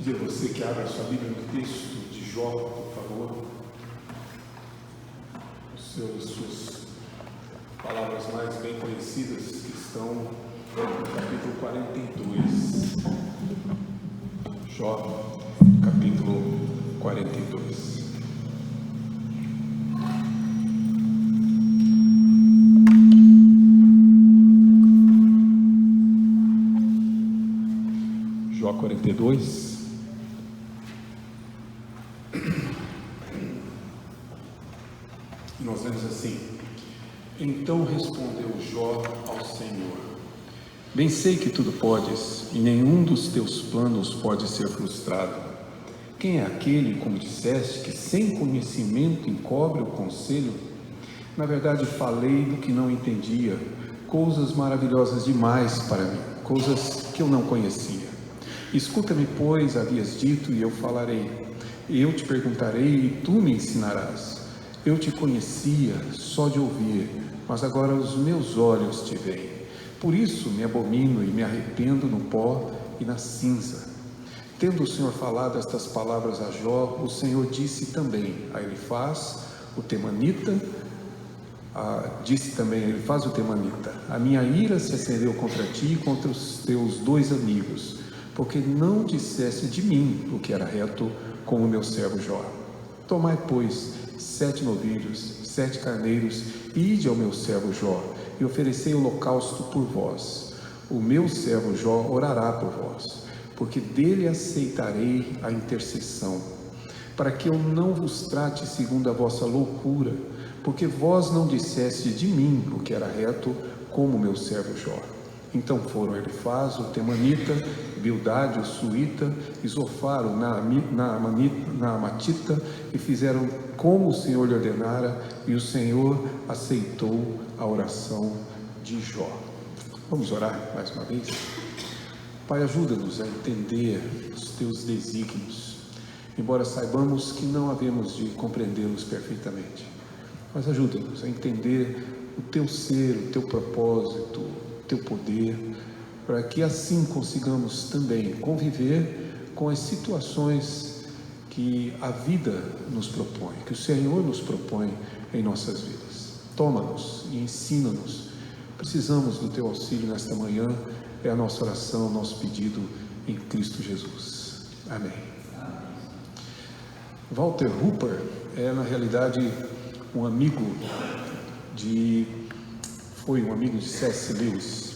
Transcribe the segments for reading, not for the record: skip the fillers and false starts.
Pedir a você que abra sua Bíblia no texto de Jó, por favor. Suas palavras mais bem conhecidas que estão no capítulo 42. Jó, capítulo 42. Jó 42. Nós vemos assim: então respondeu Jó ao Senhor: bem sei que tudo podes, e nenhum dos teus planos pode ser frustrado. Quem é aquele, como disseste, que sem conhecimento encobre o conselho? Na verdade falei do que não entendia, coisas maravilhosas demais para mim, coisas que eu não conhecia. Escuta-me, pois, havias dito, e eu falarei. Eu te perguntarei, e tu me ensinarás. Eu te conhecia só de ouvir, mas agora os meus olhos te veem. Por isso me abomino e me arrependo no pó e na cinza. Tendo o Senhor falado estas palavras a Jó, o Senhor disse também a Elifaz, o temanita, a minha ira se acendeu contra ti e contra os teus dois amigos, porque não disseste de mim o que era reto, como o meu servo Jó. Tomai, pois, 7 novilhos, 7 carneiros, e ide ao meu servo Jó, e oferecei holocausto por vós. O meu servo Jó orará por vós, porque dele aceitarei a intercessão, para que eu não vos trate segundo a vossa loucura, porque vós não disseste de mim o que era reto, como o meu servo Jó. Então foram Elifaz, o temanita, Bildade, o suíta, e Zofar, o naamatita, e fizeram como o Senhor lhe ordenara, e o Senhor aceitou a oração de Jó. Vamos orar mais uma vez? Pai, ajuda-nos a entender os teus desígnios, embora saibamos que não havemos de compreendê-los perfeitamente, mas ajuda-nos a entender o teu ser, o teu propósito, o teu poder, para que assim consigamos também conviver com as situações que a vida nos propõe, que o Senhor nos propõe em nossas vidas. Toma-nos e ensina-nos. Precisamos do teu auxílio nesta manhã. É a nossa oração, nosso pedido em Cristo Jesus. Amém. Walter Hooper é, na realidade, um amigo de C.S. Lewis.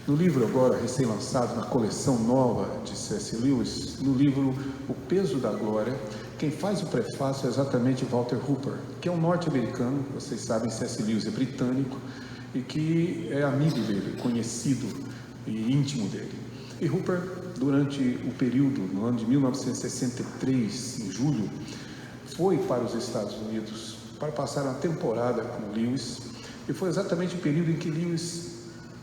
No livro agora recém-lançado, na coleção nova de C.S. Lewis, no livro O Peso da Glória, quem faz o prefácio é exatamente Walter Hooper, que é um norte-americano. Vocês sabem, C.S. Lewis é britânico, e que é amigo dele, conhecido e íntimo dele. E Hooper, durante o período, no ano de 1963, em julho, foi para os Estados Unidos para passar uma temporada com Lewis, e foi exatamente o período em que Lewis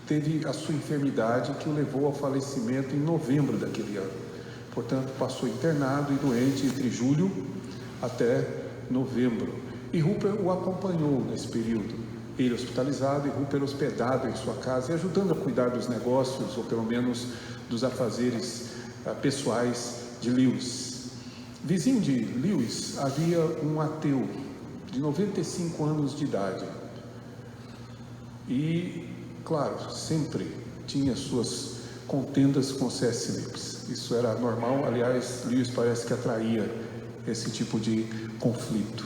teve a sua enfermidade, que o levou ao falecimento em novembro daquele ano. Portanto, passou internado e doente entre julho até novembro. E Hooper o acompanhou nesse período. Ele hospitalizado e Hooper hospedado em sua casa e ajudando a cuidar dos negócios, ou pelo menos dos afazeres pessoais de Lewis. Vizinho de Lewis havia um ateu de 95 anos de idade. E, claro, sempre tinha suas contendas com C.S. Lewis. Isso era normal. Aliás, Lewis parece que atraía esse tipo de conflito.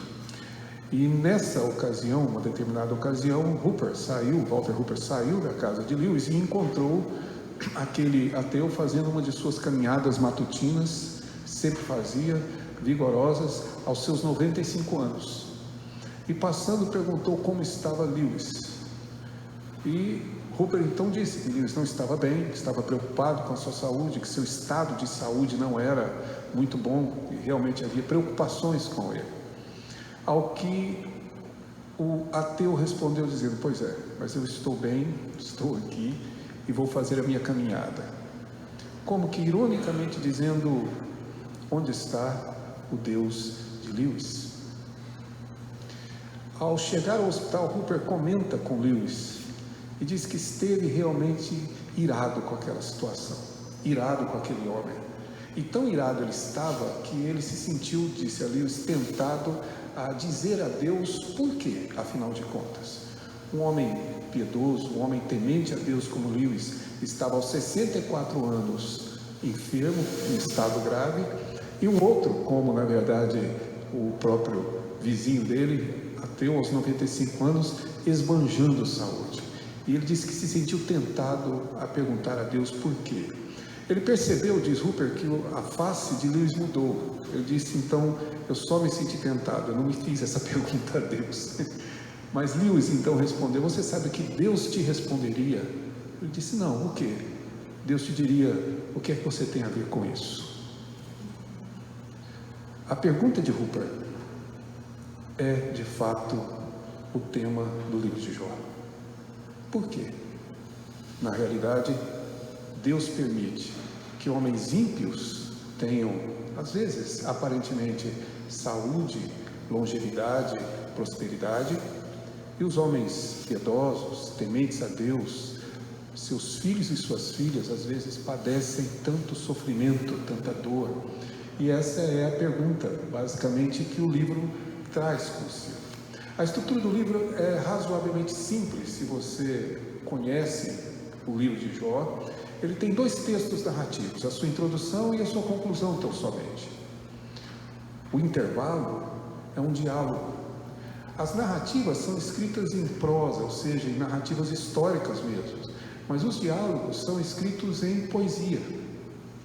E nessa ocasião, uma determinada ocasião, Walter Hooper saiu da casa de Lewis e encontrou aquele ateu fazendo uma de suas caminhadas matutinas, sempre fazia, vigorosas, aos seus 95 anos. E passando, perguntou como estava Lewis. E Hooper então disse que Lewis não estava bem, que estava preocupado com a sua saúde, que seu estado de saúde não era muito bom, e realmente havia preocupações com ele. Ao que o ateu respondeu dizendo: pois é, mas eu estou bem, estou aqui e vou fazer a minha caminhada. Como que ironicamente dizendo: onde está o Deus de Lewis? Ao chegar ao hospital, Hooper comenta com Lewis e diz que esteve realmente irado com aquela situação, irado com aquele homem. E tão irado ele estava que ele se sentiu, disse ali, tentado a dizer a Deus por quê, afinal de contas. Um homem piedoso, um homem temente a Deus como Lewis, estava aos 64 anos enfermo, em estado grave, e um outro, como na verdade o próprio vizinho dele, ateu aos 95 anos, esbanjando saúde. E ele disse que se sentiu tentado a perguntar a Deus por quê. Ele percebeu, diz Hooper, que a face de Lewis mudou. Ele disse, então, eu só me senti tentado, eu não me fiz essa pergunta a Deus. Mas Lewis então respondeu, você sabe que Deus te responderia? Ele disse, não, o quê? Deus te diria, o que é que você tem a ver com isso? A pergunta de Hooper é, de fato, o tema do livro de Jó. Por quê? Na realidade, Deus permite que homens ímpios tenham, às vezes, aparentemente, saúde, longevidade, prosperidade, e os homens piedosos, tementes a Deus, seus filhos e suas filhas, às vezes, padecem tanto sofrimento, tanta dor. E essa é a pergunta, basicamente, que o livro traz consigo. A estrutura do livro é razoavelmente simples, se você conhece o livro de Jó. Ele tem dois textos narrativos, a sua introdução e a sua conclusão, tão somente. O intervalo é um diálogo. As narrativas são escritas em prosa, ou seja, em narrativas históricas mesmo, mas os diálogos são escritos em poesia.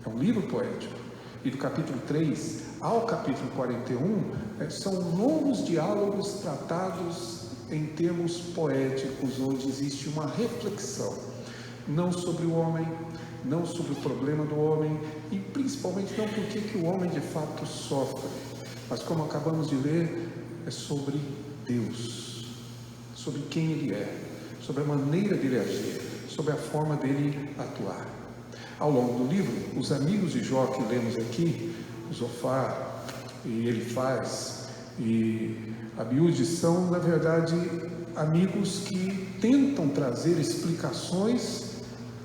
É um livro poético. E do capítulo 3 ao capítulo 41, são longos diálogos tratados em termos poéticos, onde existe uma reflexão, não sobre o homem, não sobre o problema do homem, e principalmente não por que o homem de fato sofre, mas como acabamos de ler, é sobre Deus, sobre quem Ele é, sobre a maneira dele agir, sobre a forma dele atuar. Ao longo do livro, os amigos de Jó que lemos aqui, Zofar e Elifaz e Abiúde, são, na verdade, amigos que tentam trazer explicações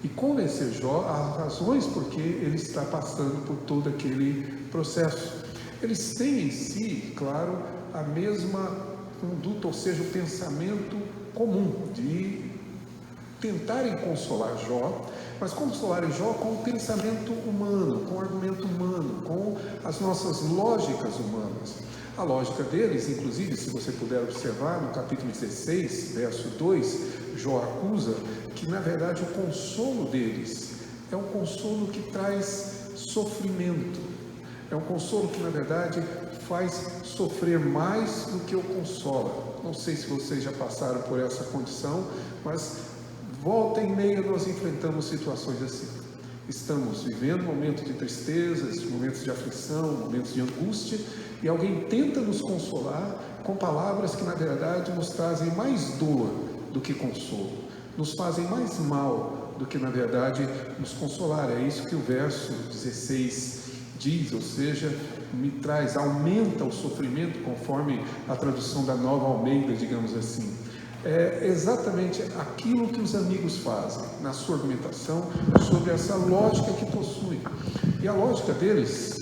e convencer Jó as razões por que ele está passando por todo aquele processo. Eles têm em si, claro, a mesma conduta, ou seja, o pensamento comum de tentarem consolar Jó, mas consolarem Jó com o pensamento humano, com o argumento humano, com as nossas lógicas humanas. A lógica deles, inclusive, se você puder observar, no capítulo 16, verso 2, Jó acusa que, na verdade, o consolo deles é um consolo que traz sofrimento. É um consolo que, na verdade, faz sofrer mais do que o consola. Não sei se vocês já passaram por essa condição, mas volta e meia nós enfrentamos situações assim. Estamos vivendo momentos de tristezas, momentos de aflição, momentos de angústia, e alguém tenta nos consolar com palavras que, na verdade, nos trazem mais dor do que consolo, nos fazem mais mal do que, na verdade, nos consolar. É isso que o verso 16 diz, ou seja, aumenta o sofrimento, conforme a tradução da Nova Almeida, digamos assim. É exatamente aquilo que os amigos fazem na sua argumentação sobre essa lógica que possuem. E a lógica deles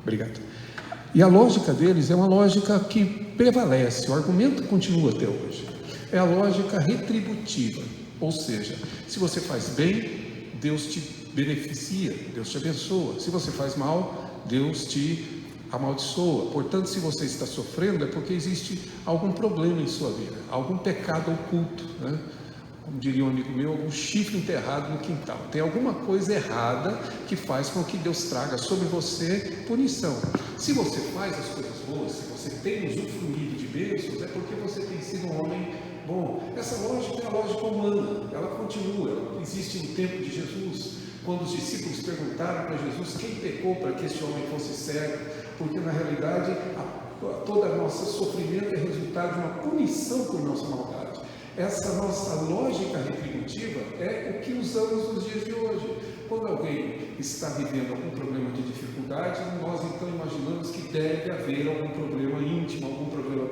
obrigado. E a lógica deles é uma lógica que prevalece, o argumento continua até hoje. É a lógica retributiva, ou seja, se você faz bem, Deus te beneficia, Deus te abençoa. Se você faz mal, Deus te amaldiçoa. Portanto, se você está sofrendo, é porque existe algum problema em sua vida, algum pecado oculto, né? Como diria um amigo meu, algum chifre enterrado no quintal. Tem alguma coisa errada que faz com que Deus traga sobre você punição. Se você faz as coisas boas, se você tem usufruído de bênçãos, é porque você tem sido um homem bom. Essa lógica é a lógica humana, ela continua, ela existe no tempo de Jesus, quando os discípulos perguntaram para Jesus quem pecou para que esse homem fosse cego, porque na realidade todo nosso sofrimento é resultado de uma punição por nossa maldade. Essa nossa lógica retributiva é o que usamos nos dias de hoje. Quando alguém está vivendo algum problema de dificuldade, nós então imaginamos que deve haver algum problema íntimo, algum problema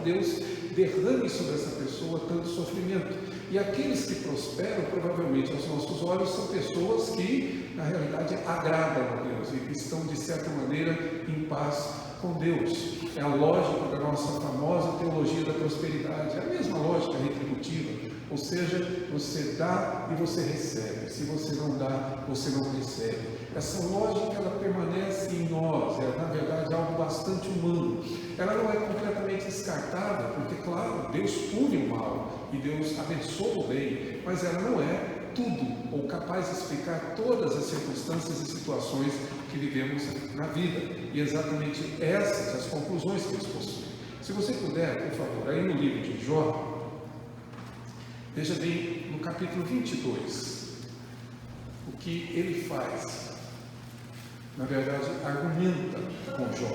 que Deus derrame sobre essa pessoa tanto sofrimento. E aqueles que prosperam, provavelmente aos nossos olhos, são pessoas que, na realidade, agradam a Deus e que estão, de certa maneira, em paz com Deus. É a lógica da nossa famosa teologia da prosperidade, é a mesma lógica retributiva, ou seja, você dá e você recebe. Se você não dá, você não recebe. Essa lógica, ela permanece em nós, é, na verdade, algo bastante humano. Ela não é completamente descartável, porque, claro, Deus pune o mal e Deus abençoa o bem, mas ela não é tudo ou capaz de explicar todas as circunstâncias e situações que vivemos na vida. E exatamente essas as conclusões que eles possuem. Se você puder, por favor, aí no livro de Jó, veja bem no capítulo 22, o que ele faz. Na verdade, argumenta com Jó.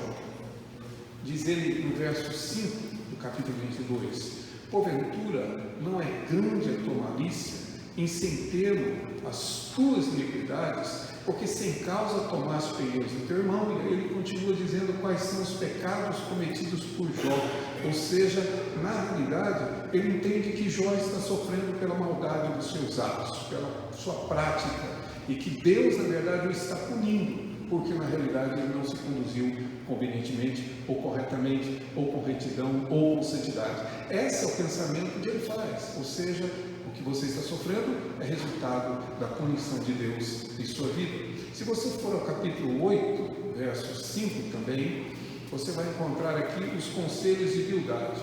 Diz ele no verso 5 do capítulo 22: porventura não é grande a tua malícia em sem termo as tuas iniquidades, porque sem causa tomaste peios do teu irmão. E aí ele continua dizendo quais são os pecados cometidos por Jó. Ou seja, na realidade, ele entende que Jó está sofrendo pela maldade dos seus atos, pela sua prática, e que Deus, na verdade, o está punindo, porque na realidade ele não se conduziu convenientemente, ou corretamente, ou com retidão, ou com santidade. Esse é o pensamento que ele faz, ou seja, o que você está sofrendo é resultado da punição de Deus em sua vida. Se você for ao capítulo 8, verso 5 também, você vai encontrar aqui os conselhos de Bildade,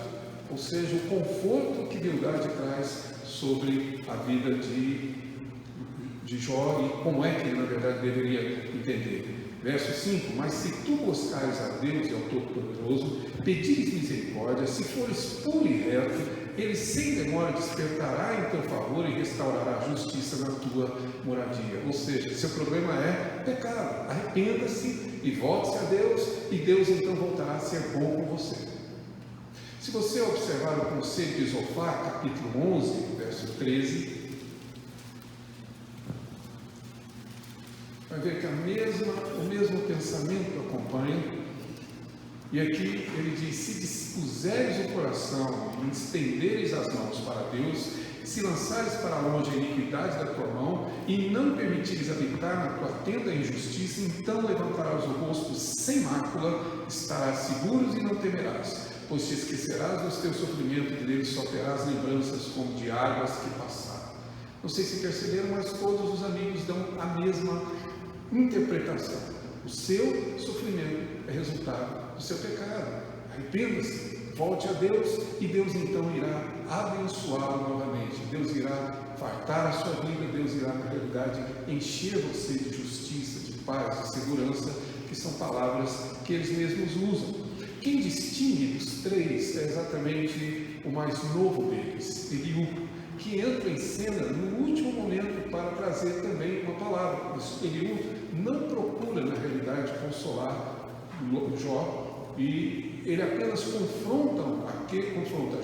ou seja, o conforto que Bildade traz sobre a vida de Jó e como é que ele, na verdade, deveria entender. Verso 5: mas se tu buscares a Deus e ao Todo-Poderoso, pedires misericórdia, se fores puro e reto, ele sem demora despertará em teu favor e restaurará a justiça na tua moradia. Ou seja, seu problema é pecado. Arrependa-se e volte-se a Deus, e Deus então voltará a ser bom com você. Se você observar o conselho de Zofar, capítulo 11, verso 13, vai ver que o mesmo pensamento acompanha. E aqui ele diz: se dispuseres o coração e estenderes as mãos para Deus, se lançares para longe a iniquidade da tua mão e não permitires habitar na tua tenda a injustiça, então levantarás o rosto sem mácula, estarás seguros e não temerás, pois te esquecerás dos teus sofrimentos e deles só terás lembranças como de águas que passaram. Não sei se perceberam, mas todos os amigos dão a mesma interpretação. O seu sofrimento é resultado do seu pecado. Arrependa-se, volte a Deus, e Deus então irá abençoá-lo novamente. Deus irá fartar a sua vida, Deus irá, na realidade, encher você de justiça, de paz, de segurança, que são palavras que eles mesmos usam. Quem distingue dos três é exatamente o mais novo deles, Eliú, que entra em cena no último momento para trazer também uma palavra. Eliú não procura, na realidade, consolar Jó, e ele apenas confronta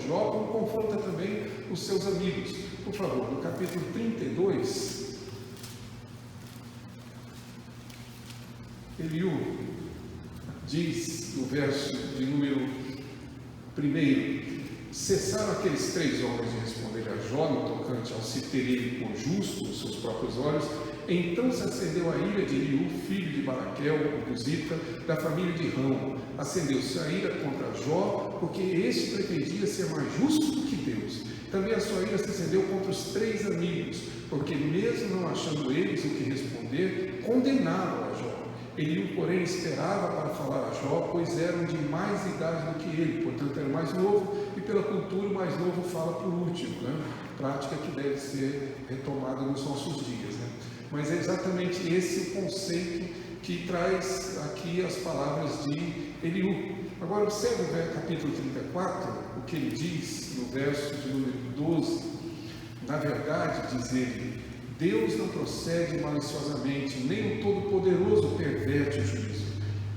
Jó, como confronta também os seus amigos. Por favor, no capítulo 32, Eliú diz, no verso de número 1: cessaram aqueles três homens de responder a Jó no tocante ao se ter ele por justo nos seus próprios olhos. Então se acendeu a ira de Eliú, filho de Baraquel, o Buzita, da família de Rão. Acendeu-se a ira contra Jó, porque este pretendia ser mais justo do que Deus. Também a sua ira se acendeu contra os três amigos, porque mesmo não achando eles o que responder, condenaram a Jó. Eliú, porém, esperava para falar a Jó, pois eram de mais idade do que ele, portanto era mais novo, e pela cultura o mais novo fala por último, né? Prática que deve ser retomada nos nossos dias, né? Mas é exatamente esse o conceito que traz aqui as palavras de Eliú. Agora observe o capítulo 34, o que ele diz no verso de número 12. Na verdade, diz ele, Deus não procede maliciosamente, nem o Todo-Poderoso perverte o juízo.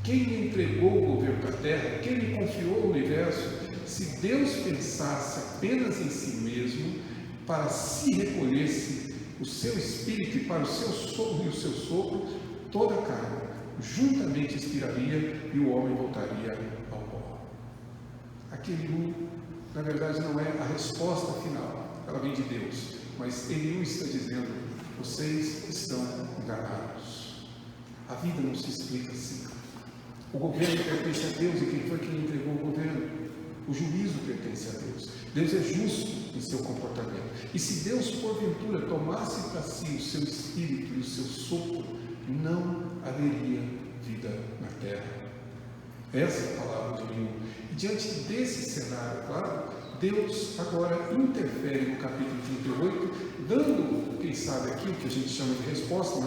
Quem lhe entregou o governo da terra? Quem lhe confiou o universo? Se Deus pensasse apenas em si mesmo, para si recolhesse o seu espírito e para o seu sopro, toda a carne juntamente expiraria e o homem voltaria ao pó. que Eliú, na verdade, não é a resposta final, ela vem de Deus, mas Eliú está dizendo: vocês estão enganados. A vida não se explica assim. O governo pertence a Deus, e quem foi que lhe entregou o governo? O juízo pertence a Deus. Deus é justo em seu comportamento. E se Deus, porventura, tomasse para si o seu espírito e o seu sopro, não haveria vida na terra. Essa é a palavra de Eliú. E diante desse cenário, claro, Deus agora interfere no capítulo 38, dando, quem sabe, aquilo que a gente chama de resposta,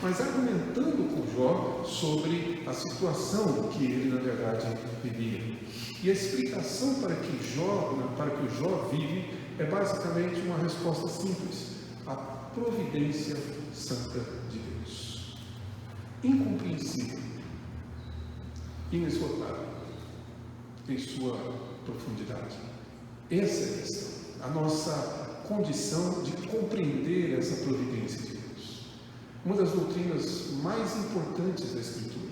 mas argumentando com Jó sobre a situação que ele, na verdade, vivia. E a explicação para que o Jó vive é basicamente uma resposta simples: a providência santa de Deus. Incompreensível, inesgotável em sua profundidade. Essa é a questão, a nossa condição de compreender essa providência de Deus. Uma das doutrinas mais importantes da Escritura.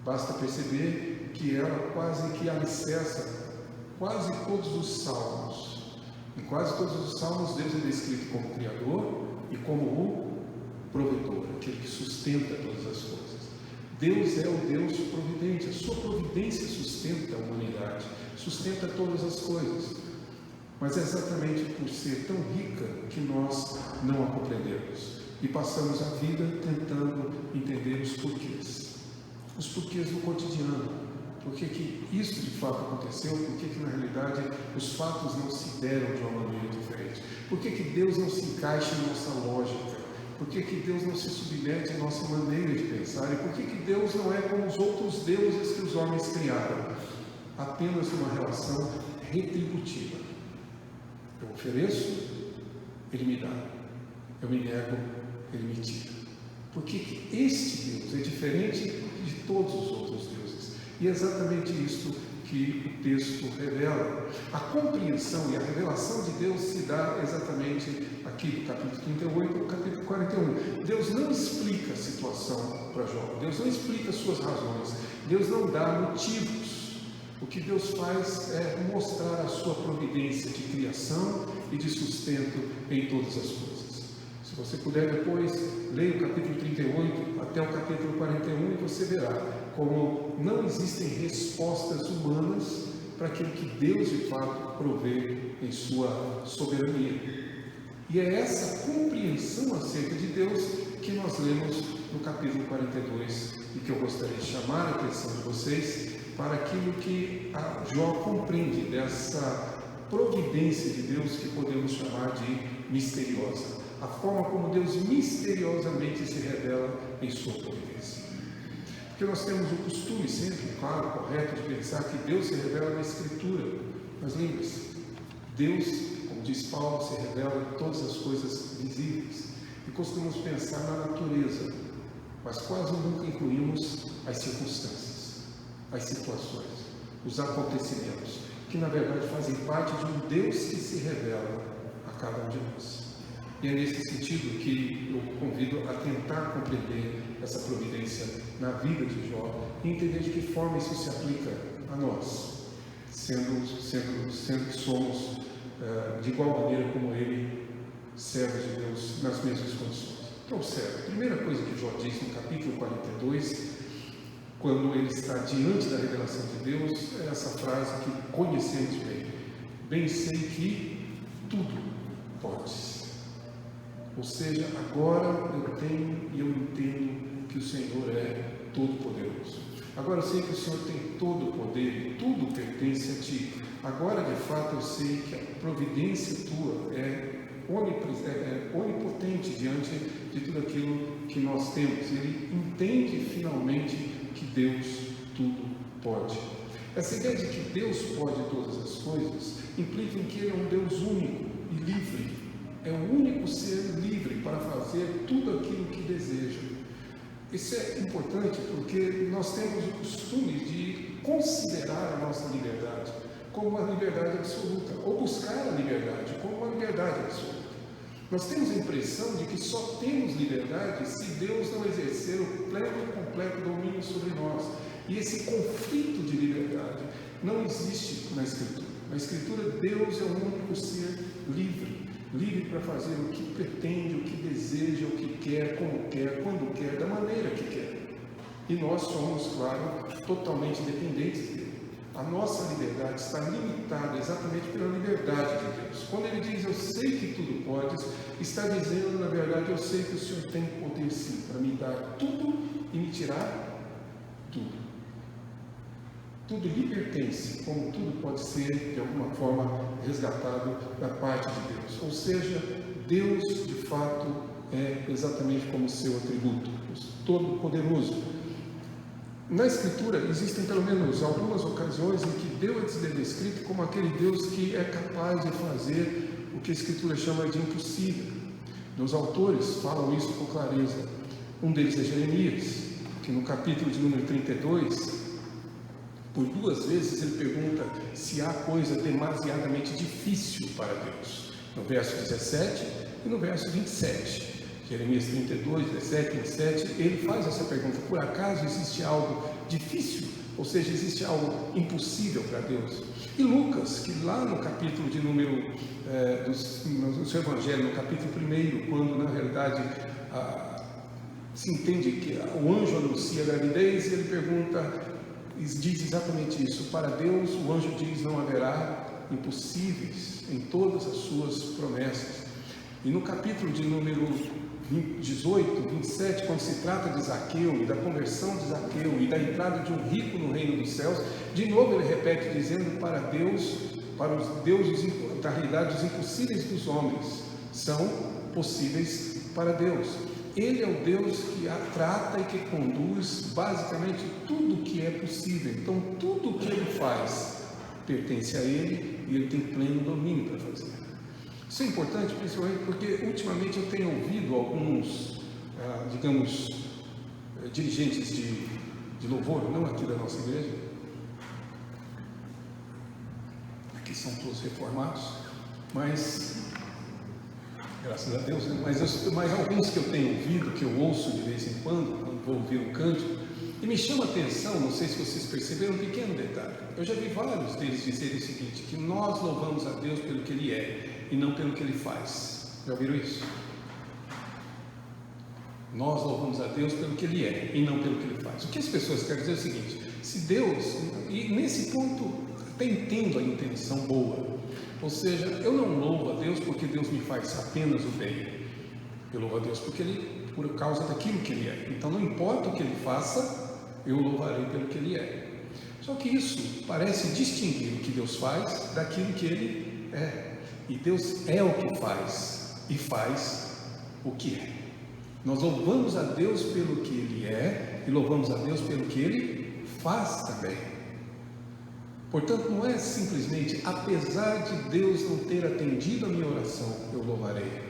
Basta perceber que ela quase que alicerça quase todos os salmos. Em quase todos os salmos, Deus é descrito como Criador e como o provedor, aquele que sustenta todas as coisas. Deus é o Deus providente, a sua providência sustenta a humanidade, sustenta todas as coisas. Mas é exatamente por ser tão rica que nós não a compreendemos e passamos a vida tentando entender os porquês. Os porquês do cotidiano. Por que isso de fato aconteceu? Por que na realidade os fatos não se deram de uma maneira diferente? Por que Deus não se encaixa em nossa lógica? Por que Deus não se submete à nossa maneira de pensar? E por que Deus não é como os outros deuses que os homens criaram? Apenas uma relação retributiva. Eu ofereço, Ele me dá. Eu me nego, Ele me tira. Por que este Deus é diferente de todos os outros deuses? E é exatamente isso que o texto revela. A compreensão e a revelação de Deus se dá exatamente aqui do capítulo 38 ao capítulo 41. Deus não explica a situação para Jó, Deus não explica as suas razões, Deus não dá motivos. O que Deus faz é mostrar a sua providência de criação e de sustento em todas as coisas. Se você puder depois, leia o capítulo 38 até o capítulo 41 e você verá como não existem respostas humanas para aquilo que Deus de fato provê em sua soberania. E é essa compreensão acerca de Deus que nós lemos no capítulo 42 e que eu gostaria de chamar a atenção de vocês para aquilo que a Jó compreende dessa providência de Deus que podemos chamar de misteriosa. A forma como Deus misteriosamente se revela em sua providência. Porque nós temos o costume sempre, claro, correto, de pensar que Deus se revela na Escritura. Mas lembre-se, Deus, como diz Paulo, se revela em todas as coisas visíveis. E costumamos pensar na natureza, mas quase nunca incluímos as circunstâncias, as situações, os acontecimentos, que na verdade fazem parte de um Deus que se revela a cada um de nós. E é nesse sentido que eu convido a tentar compreender essa providência na vida de Jó e entender de que forma isso se aplica a nós, sendo que somos de igual maneira como ele, servos de Deus, nas mesmas condições. Então, observe, a primeira coisa que Jó diz no capítulo 42, quando ele está diante da revelação de Deus, é essa frase que conhecemos bem: bem sei que tudo podes. Ou seja, agora eu tenho e eu entendo que o Senhor é todo-poderoso. Agora eu sei que o Senhor tem todo o poder e tudo pertence a Ti. Agora, de fato, eu sei que a providência Tua é onipotente diante de tudo aquilo que nós temos. Ele entende finalmente que Deus tudo pode. Essa ideia de que Deus pode todas as coisas implica em que Ele é um Deus único e livre. É o único ser livre para fazer tudo aquilo que deseja. Isso é importante porque nós temos o costume de considerar a nossa liberdade como uma liberdade absoluta, ou buscar a liberdade como uma liberdade absoluta. Nós temos a impressão de que só temos liberdade se Deus não exercer o pleno e completo domínio sobre nós. E esse conflito de liberdade não existe na Escritura. Na Escritura, Deus é o único ser livre, livre para fazer o que pretende, o que deseja, o que quer, como quer, quando quer, da maneira que quer. E nós somos, claro, totalmente dependentes dele. A nossa liberdade está limitada exatamente pela liberdade de Deus. Quando ele diz, eu sei que tudo podes, está dizendo, na verdade, eu sei que o Senhor tem poder sim, para me dar tudo e me tirar tudo. Tudo lhe pertence, como tudo pode ser, de alguma forma, resgatado da parte de Deus. Ou seja, Deus, de fato, é exatamente como seu atributo, todo-poderoso. Na Escritura, existem pelo menos algumas ocasiões em que Deus é descrito como aquele Deus que é capaz de fazer o que a Escritura chama de impossível. Os autores falam isso com clareza. Um deles é Jeremias, que no capítulo de número 32, por 2 vezes ele pergunta se há coisa demasiadamente difícil para Deus. No verso 17 e no verso 27. Jeremias 32, 17, 27, ele faz essa pergunta: por acaso existe algo difícil? Ou seja, existe algo impossível para Deus? E Lucas, que lá no capítulo de número, no seu evangelho, no capítulo 1, quando na realidade se entende que o anjo anuncia a gravidez, ele pergunta, diz exatamente isso: para Deus, o anjo diz, não haverá impossíveis em todas as suas promessas. E no capítulo de número 18, 27, quando se trata de Zaqueu e da conversão de Zaqueu e da entrada de um rico no reino dos céus, de novo ele repete dizendo, para Deus, para os deuses, da realidade, os impossíveis dos homens são possíveis para Deus. Ele é o Deus que a trata e que conduz basicamente tudo o que é possível. Então tudo o que ele faz pertence a ele e ele tem pleno domínio para fazer. Isso é importante, principalmente porque ultimamente eu tenho ouvido alguns, digamos, dirigentes de louvor, não aqui da nossa igreja, aqui são todos reformados, mas, graças a Deus, né? mas alguns que eu tenho ouvido, que eu ouço de vez em quando vou ouvir um cântico, e me chama a atenção, não sei se vocês perceberam, um pequeno detalhe. Eu já vi vários deles dizerem o seguinte, que nós louvamos a Deus pelo que Ele é, e não pelo que Ele faz. Já ouviram isso? Nós louvamos a Deus pelo que Ele é, e não pelo que Ele faz. O que as pessoas querem dizer é o seguinte, se Deus, e nesse ponto até entendo a intenção boa, ou seja, eu não louvo a Deus porque Deus me faz apenas o bem, eu louvo a Deus porque Ele, por causa daquilo que Ele é. Então não importa o que Ele faça, eu louvarei pelo que Ele é. Só que isso parece distinguir o que Deus faz daquilo que Ele é. E Deus é o que faz e faz o que é. Nós louvamos a Deus pelo que Ele é e louvamos a Deus pelo que Ele faz também. Portanto, não é simplesmente, apesar de Deus não ter atendido a minha oração, eu louvarei.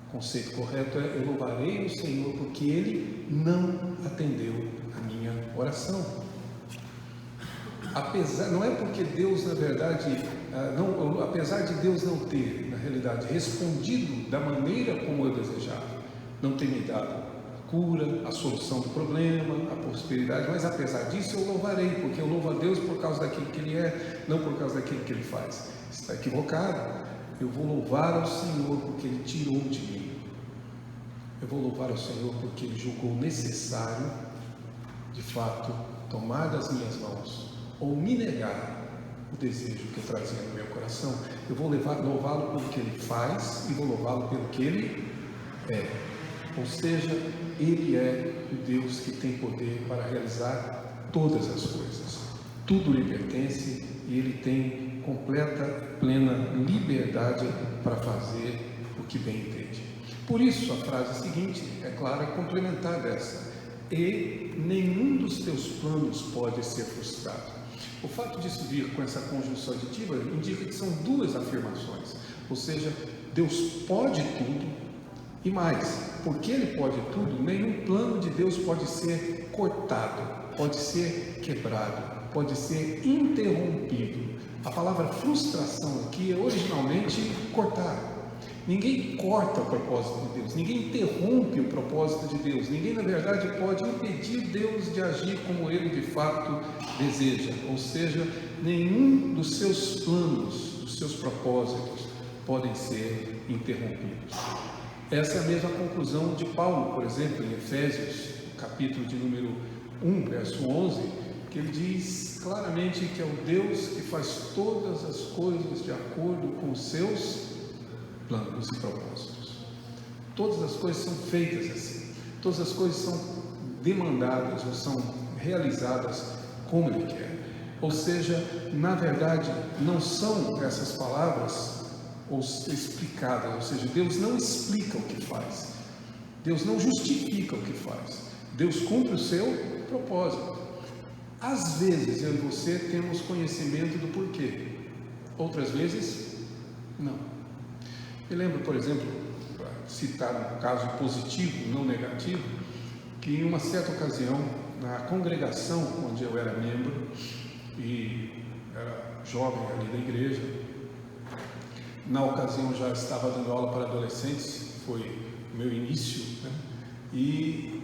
O conceito correto é, eu louvarei o Senhor porque Ele não atendeu a minha oração. Não é porque Deus, na verdade, apesar de Deus não ter, na realidade, respondido da maneira como eu desejava, não ter me dado a cura, a solução do problema, a prosperidade, mas apesar disso eu louvarei, porque eu louvo a Deus por causa daquilo que Ele é, não por causa daquilo que Ele faz. Está equivocado. Eu vou louvar ao Senhor porque Ele tirou de mim. Eu vou louvar ao Senhor porque Ele julgou necessário, de fato, tomar das minhas mãos ou me negar o desejo que eu trazia no meu coração. Eu vou louvá-lo pelo que Ele faz e vou louvá-lo pelo que Ele é. Ou seja, Ele é o Deus que tem poder para realizar todas as coisas. Tudo lhe pertence e Ele tem completa, plena liberdade para fazer o que bem entende. Por isso, a frase seguinte, é clara, complementar dessa: e nenhum dos teus planos pode ser frustrado. O fato disso vir com essa conjunção aditiva indica que são 2 afirmações, ou seja, Deus pode tudo e mais, porque Ele pode tudo, nenhum plano de Deus pode ser cortado, pode ser quebrado, pode ser interrompido. A palavra frustração aqui é originalmente cortar. Ninguém corta o propósito de Deus, ninguém interrompe o propósito de Deus, ninguém, na verdade, pode impedir Deus de agir como Ele de fato deseja, ou seja, nenhum dos seus planos, dos seus propósitos podem ser interrompidos. Essa é a mesma conclusão de Paulo, por exemplo, em Efésios, capítulo de número 1, verso 11, que ele diz claramente que é o Deus que faz todas as coisas de acordo com os seus planos e propósitos. Todas as coisas são feitas assim, todas as coisas são demandadas ou são realizadas como Ele quer. Ou seja, na verdade, não são essas palavras explicadas, ou seja, Deus não explica o que faz, Deus não justifica o que faz, Deus cumpre o seu propósito. Às vezes eu e você temos conhecimento do porquê, outras vezes não. Eu lembro, por exemplo, para citar um caso positivo, não negativo, que em uma certa ocasião, na congregação onde eu era membro e era jovem ali da igreja, na ocasião já estava dando aula para adolescentes, foi o meu início, né? E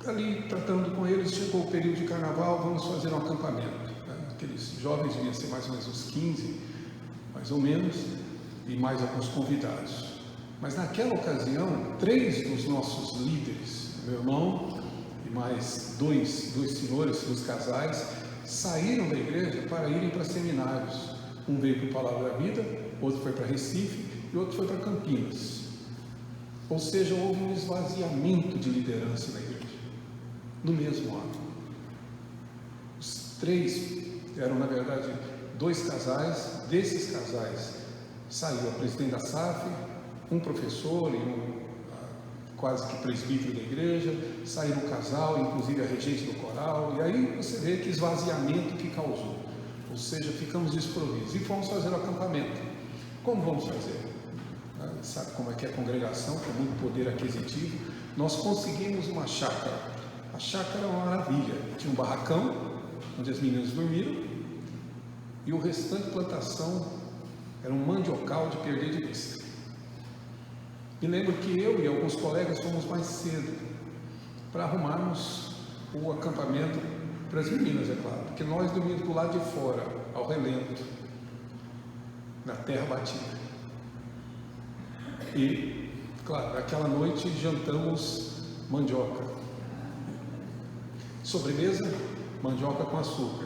ali tratando com eles, chegou o período de carnaval, vamos fazer um acampamento, né? Aqueles jovens deviam ser mais ou menos uns 15, mais ou menos, e mais alguns convidados. Mas naquela ocasião, 3 dos nossos líderes, meu irmão e mais dois senhores, 2 casais, saíram da igreja para irem para seminários. Um veio para o Palavra da Vida, outro foi para Recife e outro foi para Campinas. Ou seja, houve um esvaziamento de liderança na igreja, no mesmo ano. Os 3 eram, na verdade, 2 casais. Desses casais saiu a presidente da SAF, um professor e um quase que presbítero da igreja, saíram um casal, inclusive a regente do coral, e aí você vê que esvaziamento que causou, ou seja, ficamos desprovidos e fomos fazer o acampamento. Como vamos fazer? Sabe como é que é a congregação, com muito poder aquisitivo? Nós conseguimos uma chácara. A chácara era uma maravilha, tinha um barracão onde as meninas dormiram e o restante plantação era um mandiocal de perder de vista. Me lembro que eu e alguns colegas fomos mais cedo para arrumarmos o acampamento para as meninas, é claro, porque nós dormimos do lado de fora, ao relento, na terra batida. E, claro, naquela noite jantamos mandioca. Sobremesa, mandioca com açúcar.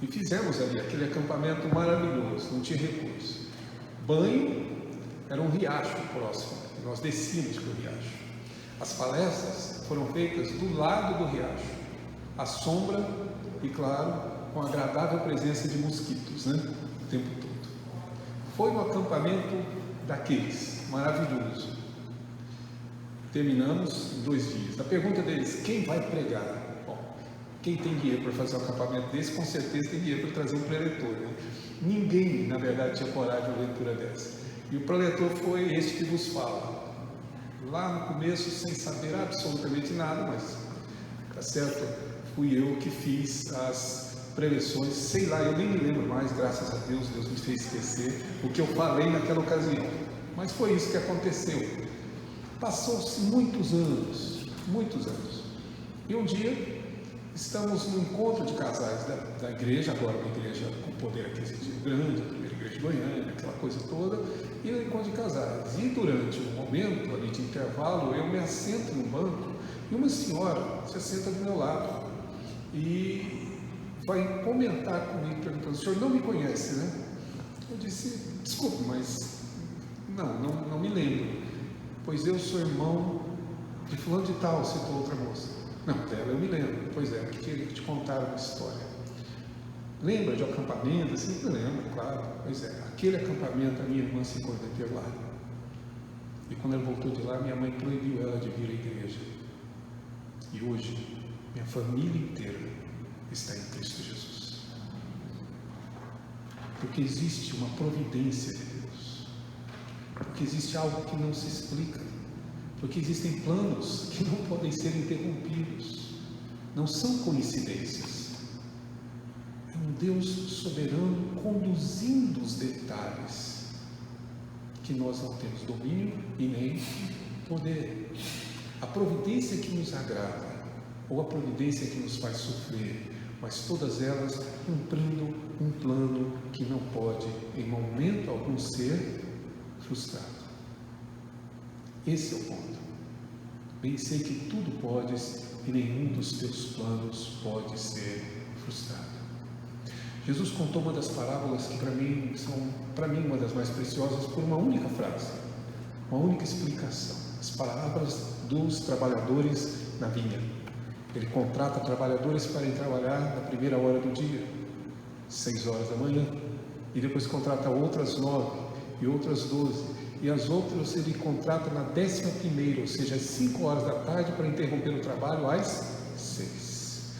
E fizemos ali aquele acampamento maravilhoso, não tinha recurso. Banho, era um riacho próximo, nós descíamos para o riacho. As palestras foram feitas do lado do riacho, à sombra e, claro, com a agradável presença de mosquitos, né? O tempo todo. Foi um acampamento daqueles, maravilhoso. Terminamos em 2 dias. A pergunta deles, quem vai pregar? Quem tem dinheiro para fazer um acampamento desse, com certeza tem dinheiro para trazer um preletor, né? Ninguém, na verdade, tinha coragem de uma aventura dessa. E o preletor foi este que vos fala. Lá no começo, sem saber absolutamente nada, mas, tá certo, fui eu que fiz as preleções, sei lá, eu nem me lembro mais, graças a Deus, Deus me fez esquecer o que eu falei naquela ocasião. Mas foi isso que aconteceu. Passou-se muitos anos, e um dia estamos no encontro de casais da igreja, agora uma igreja com poder aquisitivo grande, a primeira igreja de Goiânia, aquela coisa toda, e no encontro de casais. E durante um momento ali de intervalo, eu me assento no banco e uma senhora se assenta do meu lado e vai comentar comigo, perguntando: o senhor não me conhece, né? Eu disse: desculpe, mas não me lembro. Pois eu sou irmão de fulano de tal, citou outra moça. Não, dela eu me lembro. Pois é, porque queria te contar uma história. Lembra de acampamento? Assim, eu lembro, claro. Pois é, aquele acampamento a minha irmã se converteu lá. E quando ela voltou de lá, minha mãe proibiu ela de vir à igreja. E hoje, minha família inteira está em Cristo Jesus. Porque existe uma providência de Deus. Porque existe algo que não se explica. Porque existem planos que não podem ser interrompidos. Não são coincidências. É um Deus soberano conduzindo os detalhes que nós não temos domínio e nem poder. A providência que nos agrada, ou a providência que nos faz sofrer, mas todas elas cumprindo um plano que não pode, em momento algum, ser frustrado. Esse é o ponto. Bem sei que tudo podes e nenhum dos teus planos pode ser frustrado. Jesus contou uma das parábolas que para mim uma das mais preciosas, por uma única frase, uma única explicação. As parábolas dos trabalhadores na vinha. Ele contrata trabalhadores para ir trabalhar na primeira hora do dia, 6 horas da manhã, e depois contrata outras 9 e outras 12, e as outras ele contrata na 11ª, ou seja, às 5 horas da tarde, para interromper o trabalho às 6.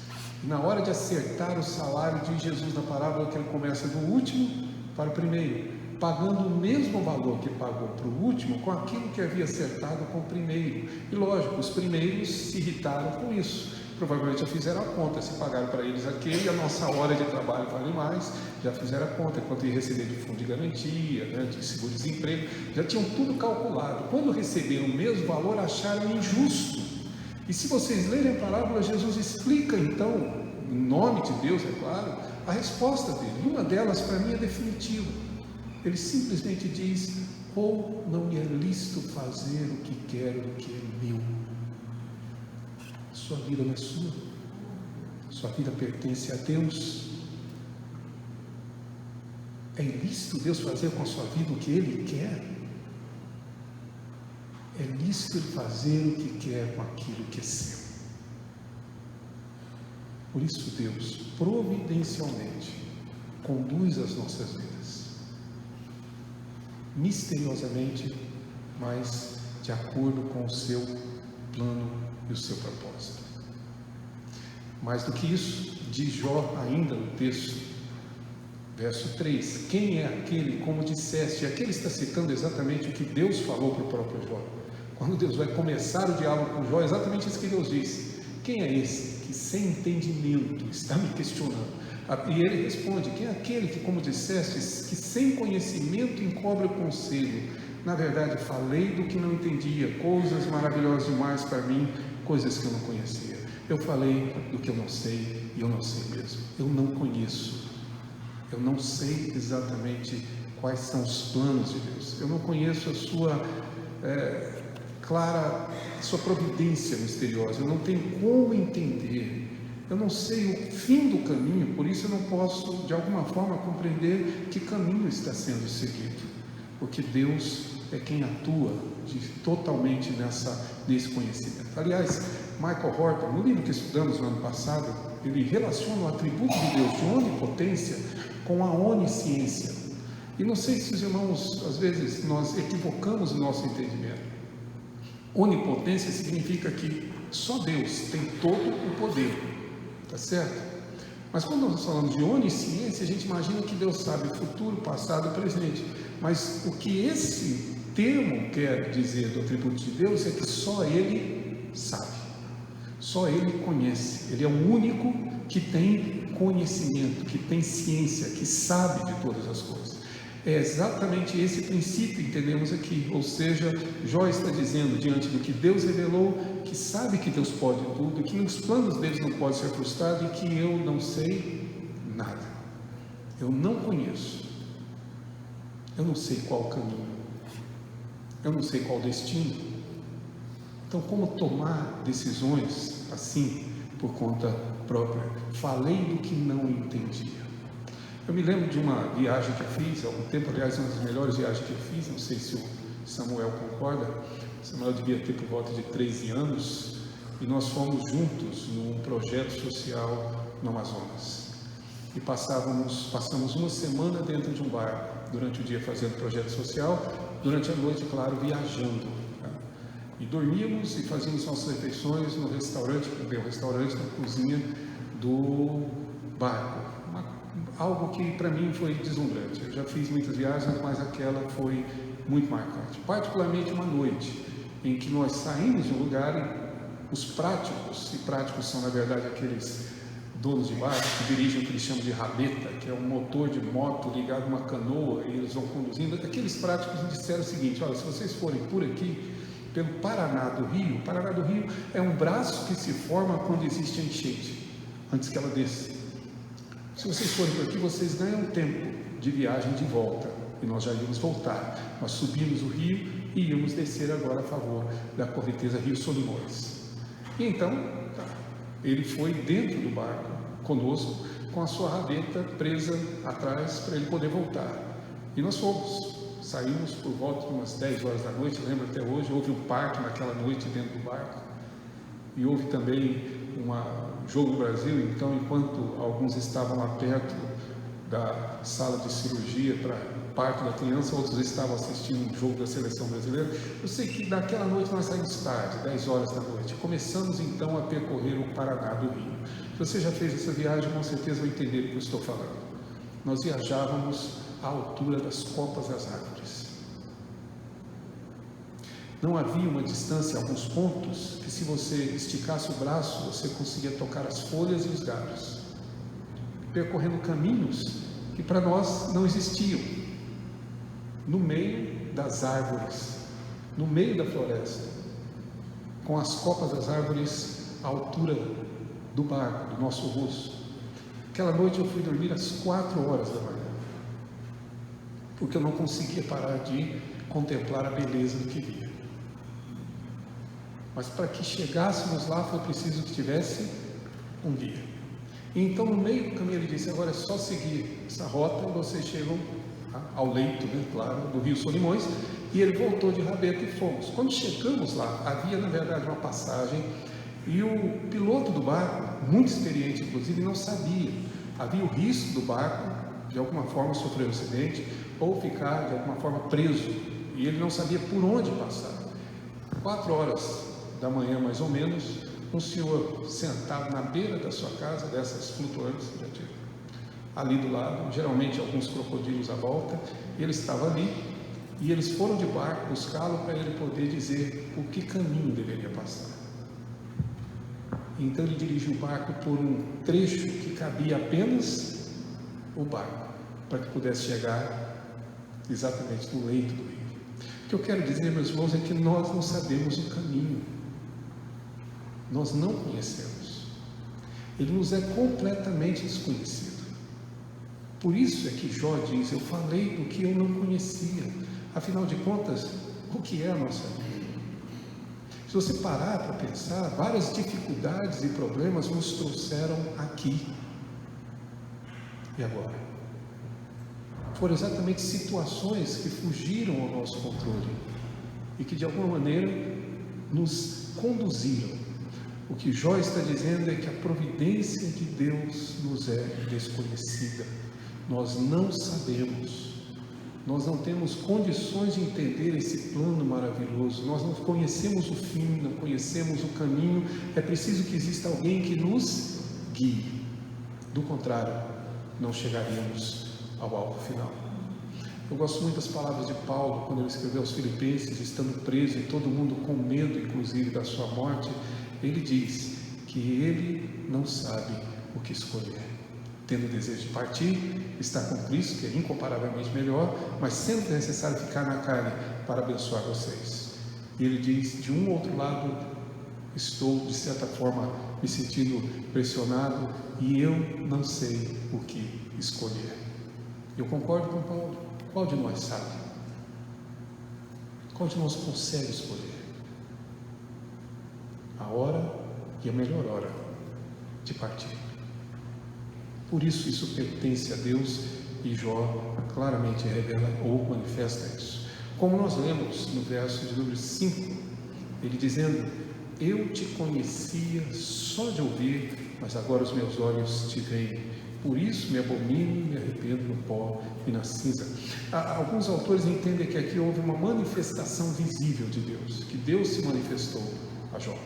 E na hora de acertar o salário de Jesus na parábola, que ele começa do último para o primeiro, pagando o mesmo valor que pagou para o último, com aquilo que havia acertado com o primeiro. E lógico, os primeiros se irritaram com isso. Provavelmente já fizeram a conta, se pagaram para eles aquele, a nossa hora de trabalho vale mais, já fizeram a conta, quanto ia receber de fundo de garantia, né, de seguro-desemprego, já tinham tudo calculado. Quando receberam o mesmo valor, acharam injusto. E se vocês lerem a parábola, Jesus explica então, em nome de Deus, é claro, a resposta dele. E uma delas, para mim, é definitiva. Ele simplesmente diz: ou não me é lícito fazer o que quero do que é meu. Sua vida não é sua, sua vida pertence a Deus. É lícito Deus fazer com a sua vida o que Ele quer? É lícito Ele fazer o que quer com aquilo que é seu. Por isso Deus providencialmente conduz as nossas vidas, misteriosamente, mas de acordo com o seu plano e o seu propósito. Mais do que isso, diz Jó ainda no texto, verso 3: quem é aquele, como disseste? E aqui ele está citando exatamente o que Deus falou para o próprio Jó. Quando Deus vai começar o diálogo com Jó, é exatamente isso que Deus disse: quem é esse que sem entendimento está me questionando? E ele responde: quem é aquele que, como disseste, que sem conhecimento encobre o conselho? Na verdade, falei do que não entendia, coisas maravilhosas demais para mim, coisas que eu não conhecia. Eu falei do que eu não sei, e eu não sei mesmo. Eu não conheço. Eu não sei exatamente quais são os planos de Deus. Eu não conheço a sua sua providência misteriosa. Eu não tenho como entender. Eu não sei o fim do caminho, por isso eu não posso, de alguma forma, compreender que caminho está sendo seguido. Porque Deus é quem atua totalmente nesse conhecimento. Aliás, Michael Horton, no livro que estudamos no ano passado, ele relaciona o atributo de Deus de onipotência com a onisciência. E não sei se os irmãos, às vezes, nós equivocamos o nosso entendimento. Onipotência significa que só Deus tem todo o poder, tá certo? Mas quando nós falamos de onisciência, a gente imagina que Deus sabe o futuro, o passado e o presente. Mas o que esse termo quer dizer do atributo de Deus é que só Ele sabe, só Ele conhece. Ele é o único que tem conhecimento, que tem ciência, que sabe de todas as coisas. É exatamente esse princípio que entendemos aqui. Ou seja, Jó está dizendo, diante do que Deus revelou, que sabe que Deus pode tudo, que os planos deles não podem ser frustrados e que eu não sei nada. Eu não conheço. Eu não sei qual o caminho. Eu não sei qual o destino. Então, como tomar decisões assim, por conta própria? Falei do que não entendia. Eu me lembro de uma viagem que eu fiz há algum tempo, aliás, uma das melhores viagens que eu fiz, não sei se o Samuel concorda. O Samuel devia ter por volta de 13 anos, e nós fomos juntos num projeto social no Amazonas. E passamos uma semana dentro de um barco, durante o dia fazendo projeto social, durante a noite, claro, viajando. Tá? E dormíamos e fazíamos nossas refeições no restaurante, na cozinha do barco. Algo que para mim foi deslumbrante. Eu já fiz muitas viagens, mas aquela foi muito marcante. Particularmente uma noite em que nós saímos de um lugar e os práticos, e práticos são na verdade aqueles donos de barco que dirigem o que eles chamam de rabeta, que é um motor de moto ligado a uma canoa e eles vão conduzindo. Aqueles práticos disseram o seguinte: olha, se vocês forem por aqui, pelo Paraná do Rio, o Paraná do Rio é um braço que se forma quando existe a enchente, antes que ela desça. Se vocês forem por aqui, vocês ganham tempo de viagem de volta, e nós já íamos voltar. Nós subimos o rio e íamos descer agora a favor da correnteza Rio Solimões. E então, ele foi dentro do barco conosco, com a sua rabeta presa atrás para ele poder voltar. E nós saímos por volta de umas 10 horas da noite, lembro até hoje. Houve um parto naquela noite dentro do barco, e houve também jogo do Brasil. Então, enquanto alguns estavam lá perto da sala de cirurgia para o parto da criança, outros estavam assistindo um jogo da seleção brasileira. Eu sei que naquela noite nós saímos tarde, 10 horas da noite. Começamos então a percorrer o Paraná do Rio. Se você já fez essa viagem, com certeza vai entender o que eu estou falando. Nós viajávamos à altura das copas das árvores. Não havia uma distância, alguns pontos, que se você esticasse o braço, você conseguia tocar as folhas e os galhos, percorrendo caminhos que para nós não existiam, no meio das árvores, no meio da floresta, com as copas das árvores à altura do barco, do nosso rosto. Aquela noite eu fui dormir às 4 horas da manhã, porque eu não conseguia parar de contemplar a beleza do que via. Mas para que chegássemos lá foi preciso que tivesse um guia. E então, no meio do caminho, ele disse: agora é só seguir essa rota e vocês chegam ao leito, né, claro, do Rio Solimões. E ele voltou de rabeta e fomos. Quando chegamos lá, havia na verdade uma passagem, e o piloto do barco, muito experiente inclusive, não sabia. Havia o risco do barco de alguma forma sofrer um acidente ou ficar de alguma forma preso, e ele não sabia por onde passar. 4 horas da manhã mais ou menos, um senhor sentado na beira da sua casa, dessas flutuantes, ali do lado, geralmente alguns crocodilos à volta, e ele estava ali, e eles foram de barco buscá-lo para ele poder dizer o que caminho deveria passar. Então ele dirigiu o barco por um trecho que cabia apenas o barco, para que pudesse chegar exatamente no leito do rio. O que eu quero dizer, meus irmãos, é que nós não sabemos o caminho, nós não conhecemos, ele nos é completamente desconhecido. Por isso é que Jó diz: eu falei do que eu não conhecia. Afinal de contas, o que é a nossa vida? Se você parar para pensar, várias dificuldades e problemas nos trouxeram aqui. E agora? Foram exatamente situações que fugiram ao nosso controle e que de alguma maneira nos conduziram. O que Jó está dizendo é que a providência de Deus nos é desconhecida. Nós não sabemos, nós não temos condições de entender esse plano maravilhoso, nós não conhecemos o fim, não conhecemos o caminho. É preciso que exista alguém que nos guie, do contrário, não chegaríamos ao alvo final. Eu gosto muito das palavras de Paulo, quando ele escreveu aos Filipenses, estando preso e todo mundo com medo, inclusive, da sua morte. Ele diz que ele não sabe o que escolher, tendo o desejo de partir, estar com Cristo, que é incomparavelmente melhor, mas sempre é necessário ficar na carne para abençoar vocês. E ele diz: de um ou outro lado, estou de certa forma me sentindo pressionado e eu não sei o que escolher. Eu concordo com Paulo. Qual de nós sabe? Qual de nós consegue escolher a hora e a melhor hora de partir? Por isso, isso pertence a Deus, e Jó claramente revela ou manifesta isso. Como nós lemos no verso de número 5, ele dizendo: eu te conhecia só de ouvir, mas agora os meus olhos te veem. Por isso me abomino e me arrependo no pó e na cinza. Alguns autores entendem que aqui houve uma manifestação visível de Deus, que Deus se manifestou a Jó.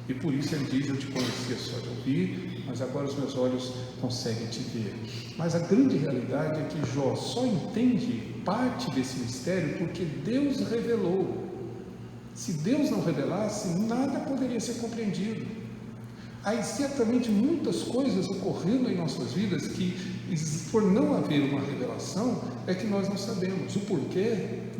E por isso ele diz: eu te conhecia só de ouvir, mas agora os meus olhos conseguem te ver. Mas a grande realidade é que Jó só entende parte desse mistério porque Deus revelou. Se Deus não revelasse, nada poderia ser compreendido. Há certamente muitas coisas ocorrendo em nossas vidas que, por não haver uma revelação, é que nós não sabemos. O porquê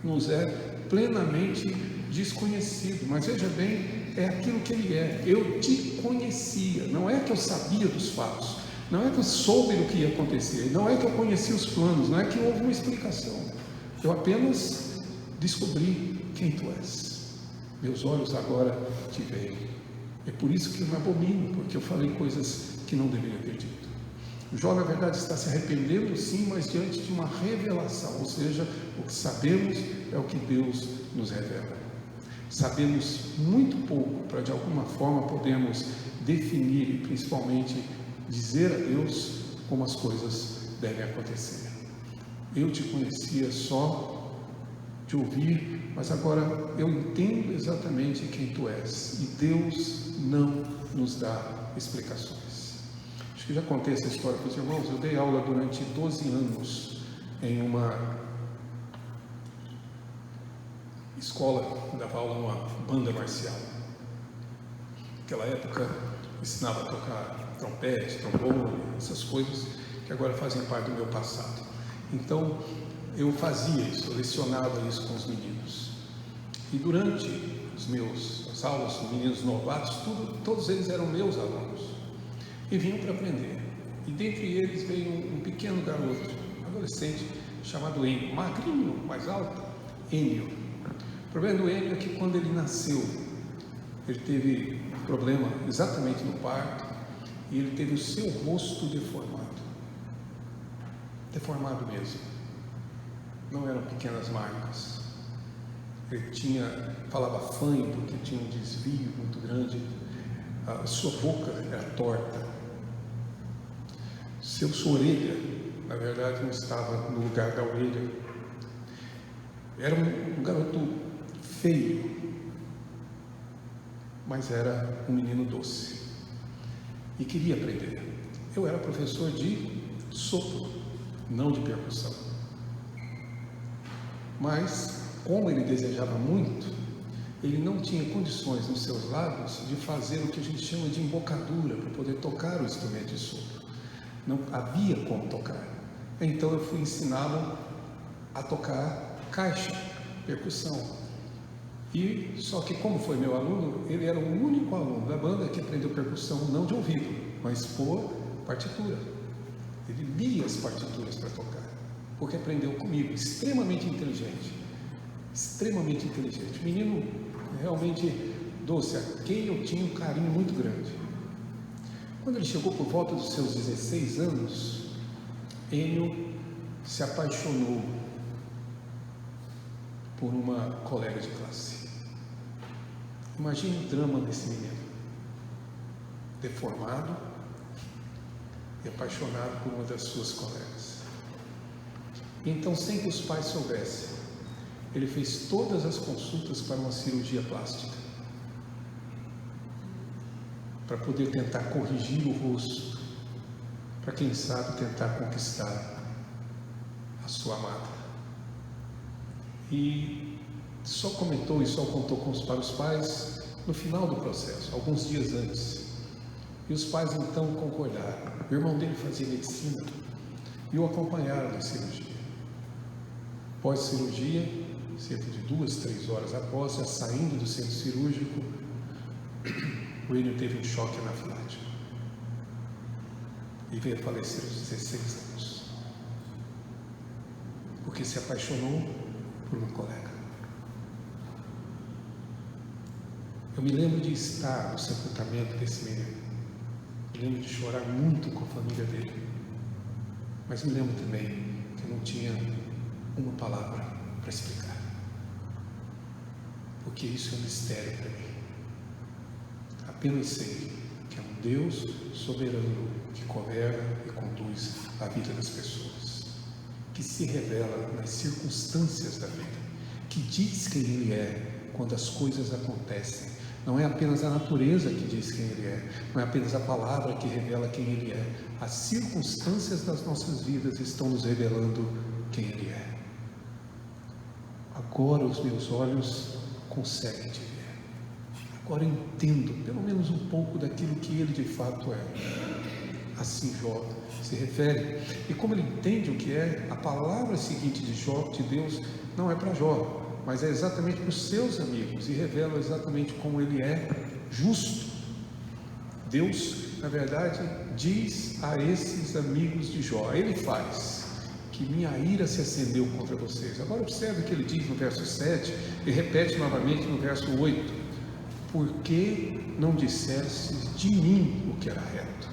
nos é plenamente desconhecido. Mas veja bem, é aquilo que Ele é. Eu te conhecia. Não é que eu sabia dos fatos, não é que eu soube do que ia acontecer, não é que eu conhecia os planos, não é que houve uma explicação. Eu apenas descobri quem Tu és. Meus olhos agora te veem. É por isso que eu me abomino, porque eu falei coisas que não deveria ter dito. O Jó, na verdade, está se arrependendo, sim, mas diante de uma revelação, ou seja, o que sabemos é o que Deus nos revela. Sabemos muito pouco para, de alguma forma, podermos definir e, principalmente, dizer a Deus como as coisas devem acontecer. Eu te conhecia só de ouvir, mas agora eu entendo exatamente quem Tu és, e Deus não nos dá explicações. Acho que já contei essa história para os irmãos. Eu dei aula durante 12 anos em uma escola, dava aula numa banda marcial. Naquela época ensinava a tocar trompete, trombone, essas coisas que agora fazem parte do meu passado. Então eu fazia isso, eu lecionava isso com os meninos. E durante as aulas, os meninos novatos, todos eles eram meus alunos e vinham para aprender. E dentre eles veio um pequeno garoto, adolescente, chamado Enio, magrinho, mais alto, Enio. O problema do Enio é que quando ele nasceu, ele teve um problema exatamente no parto, e ele teve o seu rosto deformado mesmo. Não eram pequenas marcas. Ele falava fanho porque tinha um desvio muito grande, a sua boca era torta, sua orelha, na verdade, não estava no lugar da orelha. Era um garoto feio, mas era um menino doce e queria aprender. Eu era professor de sopro, não de percussão, mas como ele desejava muito, ele não tinha condições nos seus lábios de fazer o que a gente chama de embocadura para poder tocar o instrumento de sopro. Não havia como tocar. Então eu fui ensiná-lo a tocar caixa, percussão. E só que, como foi meu aluno, ele era o único aluno da banda que aprendeu percussão não de ouvido, mas por partitura. Ele lia as partituras para tocar, porque aprendeu comigo, extremamente inteligente. Menino realmente doce, a quem eu tinha um carinho muito grande. Quando ele chegou por volta dos seus 16 anos, Enio se apaixonou por uma colega de classe. Imagine o drama desse menino, deformado e apaixonado por uma das suas colegas. Então, sem que os pais soubessem, ele fez todas as consultas para uma cirurgia plástica, para poder tentar corrigir o rosto, para quem sabe tentar conquistar a sua amada. E só comentou e só contou para os pais no final do processo, alguns dias antes. E os pais então concordaram. O irmão dele fazia medicina e o acompanharam na cirurgia. Pós-cirurgia, cerca de 2-3 horas após, já saindo do centro cirúrgico, o Enio teve um choque anafilático e veio a falecer aos 16 anos, porque se apaixonou por uma colega. Eu me lembro de estar no sepultamento desse menino, me lembro de chorar muito com a família dele, mas me lembro também que eu não tinha uma palavra para explicar, porque isso é um mistério para mim. Apenas sei que é um Deus soberano que governa e conduz a vida das pessoas, que se revela nas circunstâncias da vida, que diz quem Ele é quando as coisas acontecem. Não é apenas a natureza que diz quem Ele é, não é apenas a palavra que revela quem Ele é. As circunstâncias das nossas vidas estão nos revelando quem Ele é. Agora os meus olhos conseguem te ver. Agora eu entendo, pelo menos um pouco daquilo que ele de fato é. Assim Jó se refere. E como ele entende o que é, a palavra seguinte de Jó, de Deus, não é para Jó, mas é exatamente para os seus amigos, e revela exatamente como ele é justo. Deus, na verdade, diz a esses amigos de Jó, ele faz que minha ira se acendeu contra vocês. Agora observe o que ele diz no verso 7 e repete novamente no verso 8: por que não dissestes de mim o que era reto?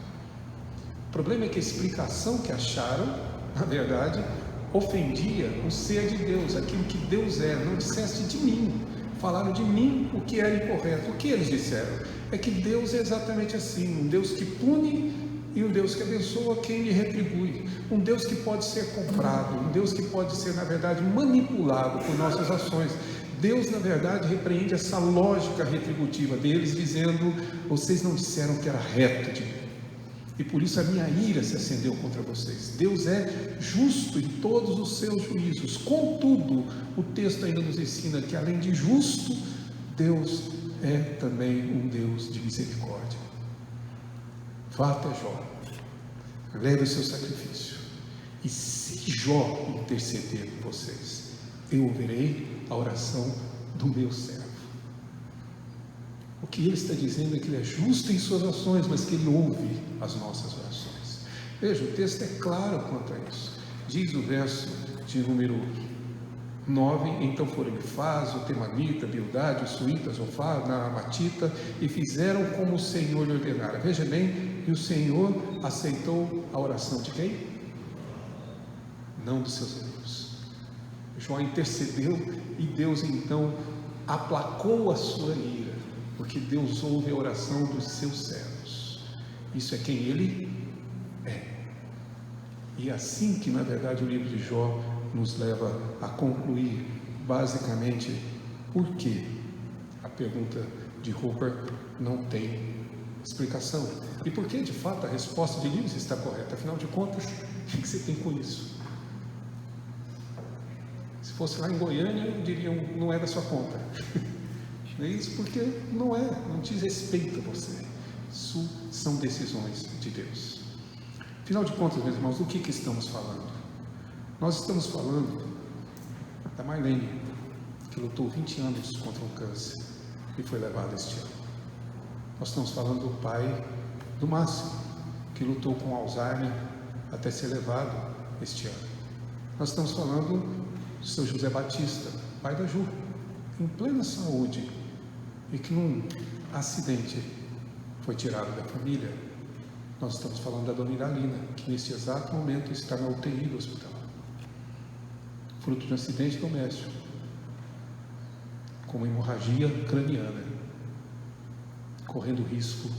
O problema é que a explicação que acharam, na verdade, ofendia o ser de Deus, aquilo que Deus é. Não disseste de mim, falaram de mim o que era incorreto. O que eles disseram? É que Deus é exatamente assim, um Deus que pune e um Deus que abençoa quem lhe retribui, um Deus que pode ser comprado, um Deus que pode ser, na verdade, manipulado por nossas ações. Deus, na verdade, repreende essa lógica retributiva deles, dizendo: vocês não disseram que era reto de mim, e por isso a minha ira se acendeu contra vocês. Deus é justo em todos os seus juízos. Contudo, o texto ainda nos ensina que, além de justo, Deus é também um Deus de misericórdia. Vá até Jó, leve o seu sacrifício, e se Jó interceder por vocês, eu ouvirei a oração do meu servo. O que ele está dizendo é que ele é justo em suas ações, mas que ele ouve as nossas orações. Veja, o texto é claro quanto a isso. Diz o verso de número 9: então foram Elifaz, o Temanita, Bildade, o Suíta, Zofar, Naamatita, e fizeram como o Senhor lhe ordenara. Veja bem, e o Senhor aceitou a oração de quem? Não dos seus amigos. Jó intercedeu e Deus então aplacou a sua ira, porque Deus ouve a oração dos seus servos. Isso é quem ele é. E é assim que, na verdade, o livro de Jó nos leva a concluir, basicamente, por que a pergunta de Hooper não tem explicação. E por que, de fato, a resposta de Lewis está correta. Afinal de contas, o que você tem com isso? Se fosse lá em Goiânia, diriam: não é da sua conta. Não é isso, porque não diz respeito a você. Isso são decisões de Deus. Afinal de contas, meus irmãos, do que estamos falando? Nós estamos falando da Marlene, que lutou 20 anos contra um câncer e foi levada este ano. Nós estamos falando do pai do Márcio, que lutou com Alzheimer até ser levado este ano. Nós estamos falando do seu José Batista, pai da Ju, em plena saúde, e que num acidente foi tirado da família. Nós estamos falando da dona Iralina, que nesse exato momento está na UTI do hospital, fruto de um acidente doméstico, com uma hemorragia craniana, correndo o risco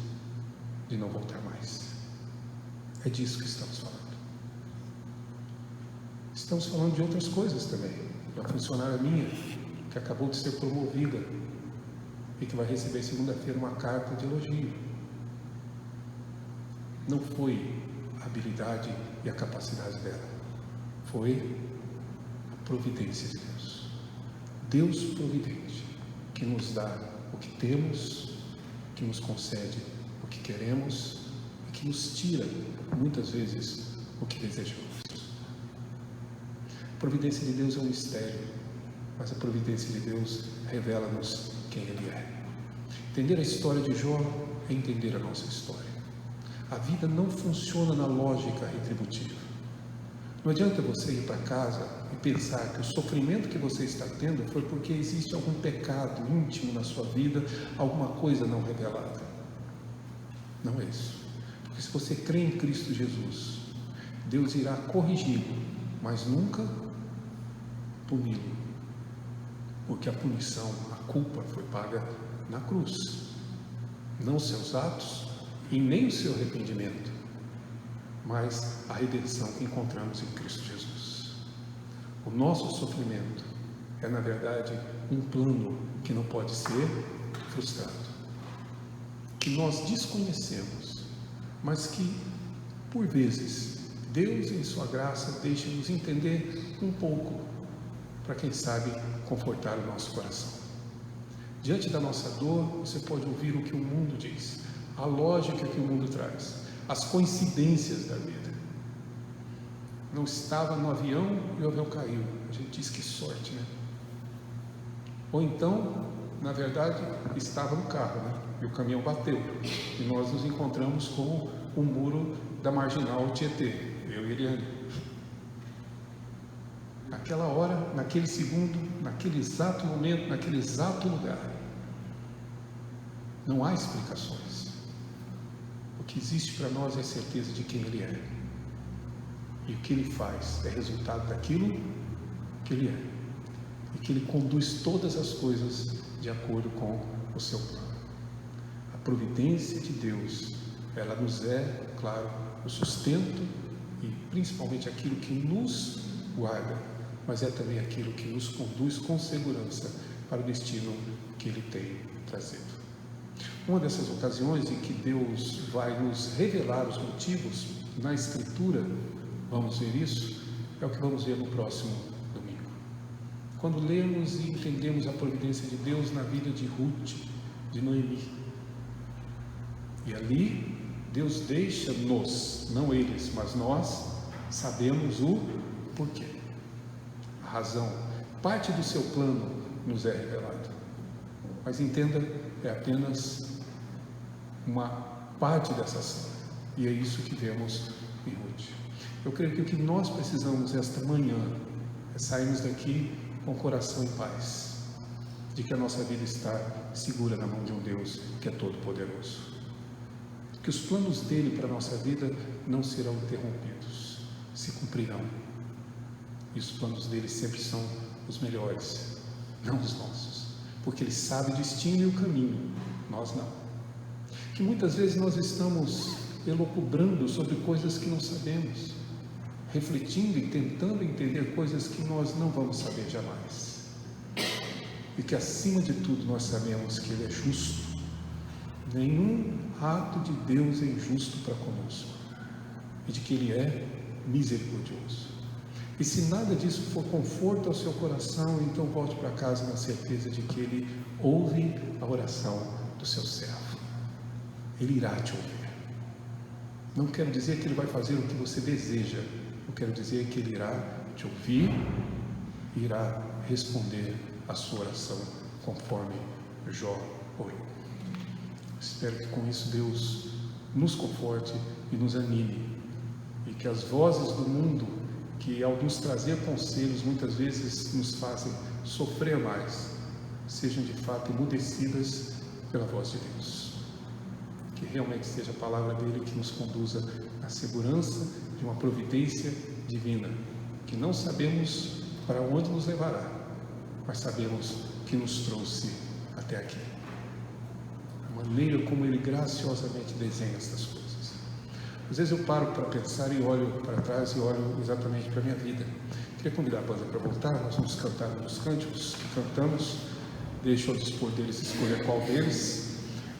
de não voltar mais. É disso que estamos falando. Estamos falando de outras coisas também. Uma funcionária minha, que acabou de ser promovida e que vai receber segunda-feira uma carta de elogio. Não foi a habilidade e a capacidade dela, foi a providência de Deus. Deus providente, que nos dá o que temos, que nos concede o que queremos e que nos tira, muitas vezes, o que desejamos. A providência de Deus é um mistério, mas a providência de Deus revela-nos quem Ele é. Entender a história de Jó é entender a nossa história. A vida não funciona na lógica retributiva. Não adianta você ir para casa e pensar que o sofrimento que você está tendo foi porque existe algum pecado íntimo na sua vida, alguma coisa não revelada. Não é isso. Porque se você crê em Cristo Jesus, Deus irá corrigi-lo, mas nunca puni-lo. Porque a punição, a culpa foi paga na cruz. Não os seus atos e nem o seu arrependimento, mas a redenção que encontramos em Cristo Jesus. O nosso sofrimento é, na verdade, um plano que não pode ser frustrado, que nós desconhecemos, mas que, por vezes, Deus, em sua graça, deixa-nos entender um pouco, para quem sabe confortar o nosso coração. Diante da nossa dor, você pode ouvir o que o mundo diz, a lógica que o mundo traz, as coincidências da vida. Não estava no avião e o avião caiu. A gente diz que sorte, né? Ou então, na verdade, estava no carro, né? E o caminhão bateu. E nós nos encontramos com o muro da Marginal Tietê, eu e Eliane. Naquela hora, naquele segundo, naquele exato momento, naquele exato lugar, não há explicações. O que existe para nós é a certeza de quem Ele é. E o que Ele faz é resultado daquilo que Ele é. E que Ele conduz todas as coisas de acordo com o seu plano. A providência de Deus, ela nos é, claro, o sustento e principalmente aquilo que nos guarda, mas é também aquilo que nos conduz com segurança para o destino que Ele tem trazido. Uma dessas ocasiões em que Deus vai nos revelar os motivos na Escritura, vamos ver isso, é o que vamos ver no próximo domingo. Quando lemos e entendemos a providência de Deus na vida de Ruth, de Noemi. E ali, Deus deixa-nos, não eles, mas nós, sabemos o porquê. A razão, parte do seu plano nos é revelado. Mas entenda, é apenas uma parte dessa ação. E é isso que vemos em Ruth. Eu creio que o que nós precisamos esta manhã é sairmos daqui com o coração em paz, de que a nossa vida está segura na mão de um Deus que é todo poderoso, que os planos dele para a nossa vida não serão interrompidos, se cumprirão, e os planos dele sempre são os melhores, não os nossos, porque ele sabe o destino e o caminho, nós não. Que muitas vezes nós estamos elucubrando sobre coisas que não sabemos, refletindo e tentando entender coisas que nós não vamos saber jamais, e que acima de tudo nós sabemos que Ele é justo. Nenhum ato de Deus é injusto para conosco, e de que Ele é misericordioso. E se nada disso for conforto ao seu coração, então volte para casa na certeza de que Ele ouve a oração do seu servo. Ele irá te ouvir. Não quero dizer que Ele vai fazer o que você deseja, eu quero dizer que Ele irá te ouvir e irá responder a sua oração, conforme Jó orou. Espero que com isso Deus nos conforte e nos anime, e que as vozes do mundo, que ao nos trazer conselhos muitas vezes nos fazem sofrer mais, sejam de fato emudecidas pela voz de Deus. Que realmente seja a palavra dele que nos conduza à segurança de uma providência divina, que não sabemos para onde nos levará, mas sabemos que nos trouxe até aqui. A maneira como ele graciosamente desenha essas coisas. Às vezes eu paro para pensar e olho para trás e olho exatamente para a minha vida. Queria convidar a banda para voltar, nós vamos cantar um dos cânticos que cantamos, deixo ao dispor deles escolher qual deles.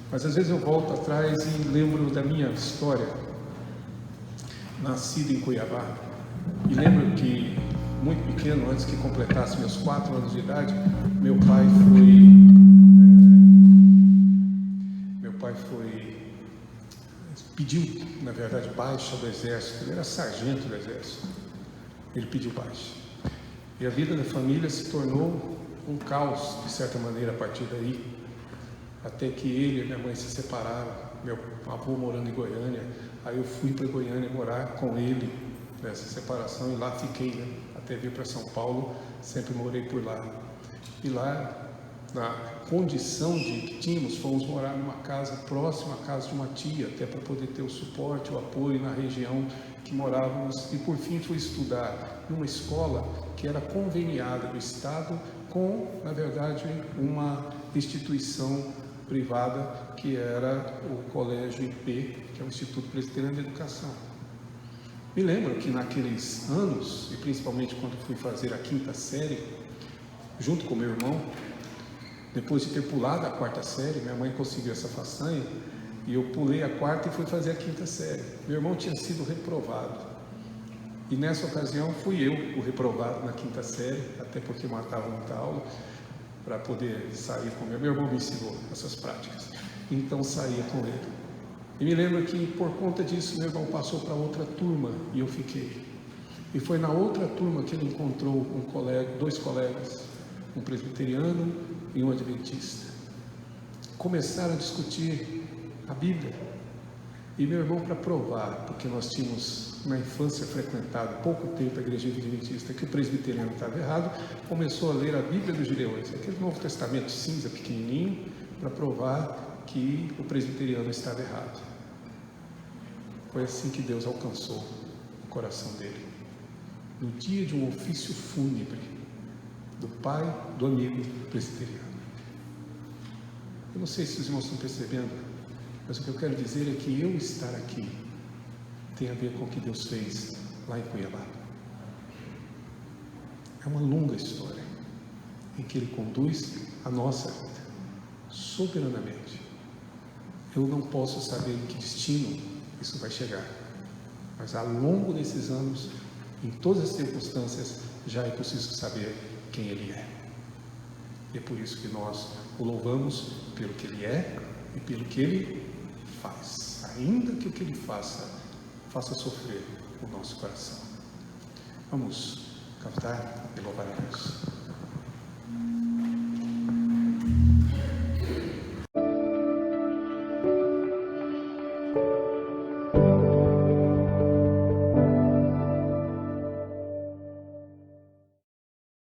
Mas às vezes eu volto atrás e lembro da minha história, nascido em Cuiabá, e lembro que muito pequeno, antes que completasse meus 4 anos de idade, meu pai pediu, na verdade, baixa do exército. Ele era sargento do exército, ele pediu baixa, e a vida da família se tornou um caos, de certa maneira, a partir daí. Até que ele e minha mãe se separaram, meu avô morando em Goiânia, aí eu fui para Goiânia morar com ele nessa separação, e lá fiquei, né? Até vir para São Paulo, sempre morei por lá. E lá, na condição de que tínhamos, fomos morar numa casa próxima à casa de uma tia, até para poder ter o suporte, o apoio na região que morávamos, e por fim fui estudar numa escola que era conveniada do Estado com, na verdade, uma instituição privada, que era o Colégio IP, que é o Instituto Presbiteriano de Educação. Me lembro que naqueles anos, e principalmente quando fui fazer a 5ª série, junto com meu irmão, depois de ter pulado a 4ª série, minha mãe conseguiu essa façanha, e eu pulei a 4ª e fui fazer a 5ª série. Meu irmão tinha sido reprovado, e nessa ocasião fui eu o reprovado na 5ª série, até porque matava muita aula. para poder sair com meu irmão, me ensinou essas práticas. Então saía com ele. E me lembro que por conta disso meu irmão passou para outra turma e eu fiquei. E foi na outra turma que ele encontrou dois colegas, um presbiteriano e um adventista. Começaram a discutir a Bíblia. E meu irmão, para provar, porque nós tínhamos na infância frequentado pouco tempo a igreja adventista, que o presbiteriano estava errado, começou a ler a Bíblia dos Gideões, aquele Novo Testamento cinza pequenininho, para provar que o presbiteriano estava errado. Foi assim que Deus alcançou o coração dele. No dia de um ofício fúnebre do pai do amigo presbiteriano. Eu não sei se os irmãos estão percebendo, mas o que eu quero dizer é que eu estar aqui tem a ver com o que Deus fez lá em Cuiabá. É uma longa história em que Ele conduz a nossa vida soberanamente. Eu não posso saber em que destino isso vai chegar, mas ao longo desses anos, em todas as circunstâncias, já é possível saber quem Ele é. E é por isso que nós o louvamos pelo que Ele é e pelo que Ele faz, ainda que o que Ele faça sofrer o nosso coração. Vamos cantar e louvar a Deus.